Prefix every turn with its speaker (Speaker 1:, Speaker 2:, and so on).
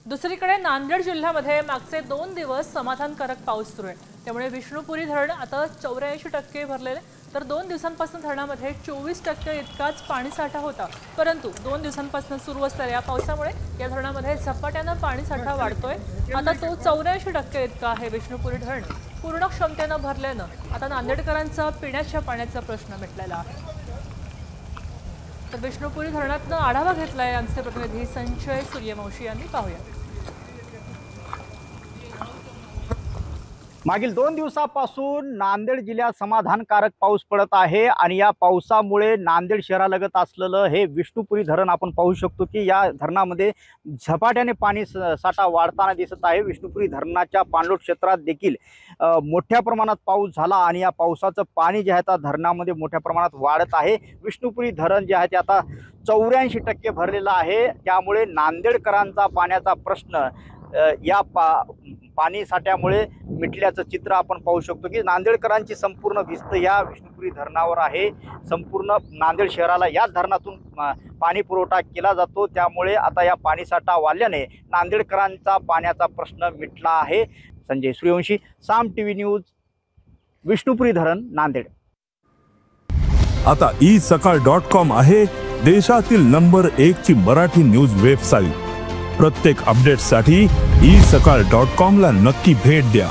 Speaker 1: दुसरीकडे नांदेड जिल्ह्यामध्ये मागचे 2 दिवस समाधानकारक पाऊस सुरू आहे। त्यामुळे विष्णुपुरी धरण आता 84% भरलेले, तर 2 दिवसांपासून धरणामध्ये 24% इतकाच पाणीसाठा होता। परंतु 2 दिवसांपासून सुरू असलेल्या पावसामुळे या धरणामध्ये झपाट्याने पाणीसाठा वाढतोय। आता तो 84% इतका आहे। विष्णुपुरी धरण पूर्ण क्षमतेने भरल्याने आता नांदेडकरांचा पिण्याच्या पाण्याचा प्रश्न मिटलेला आहे। तर विष्णुपुरी धरणातून आढावा घेतलाय आमचे प्रतिनिधी संजय सूर्यवंशी यांनी। पाहूया।
Speaker 2: मागील 2 दिवसापासून नांदेड जिल्ह्यात समाधानकारक पाऊस पडत आहे आणि या पावसामुळे नांदेड शहरालगत असलेलं हे विष्णुपुरी धरण आपण पाहू शकतो की या धरणामध्ये झपाट्याने पाणी साठा वाढताना दिसत आहे। विष्णुपुरी धरणाच्या पाणलोट क्षेत्रात देखील मोठ्या प्रमाणात पाऊस झाला आणि या पावसाचं पाणी जे आहे त्या धरणामध्ये मोठ्या प्रमाणात वाढत आहे। विष्णुपुरी धरण जे आहे ते आता 84% भरलेलं आहे। त्यामुळे नांदेडकरांचा पाण्याचा प्रश्न या पाणी साठ्यामुळे मिटल्याचं चित्र आपण पाहू शकतो की नांदेडकरांची संपूर्ण भिस्त या विष्णुपुरी धरणावर आहे। संपूर्ण नांदेड शहराला या धरणातून पाणी पुरवठा केला जातो। त्यामुळे आता या पाणीसाठा वाढल्याने नांदेडकरांचा पाण्याचा प्रश्न मिटला आहे। संजय सूर्यवंशी, साम टीव्ही न्यूज, विष्णुपुरी धरण, नांदेड।
Speaker 3: आता isakal.com आहे देशातील नंबर 1 ची मराठी न्यूज वेबसाईट। प्रत्येक अपडेटसाठी isakal.com ला नक्की भेट द्या।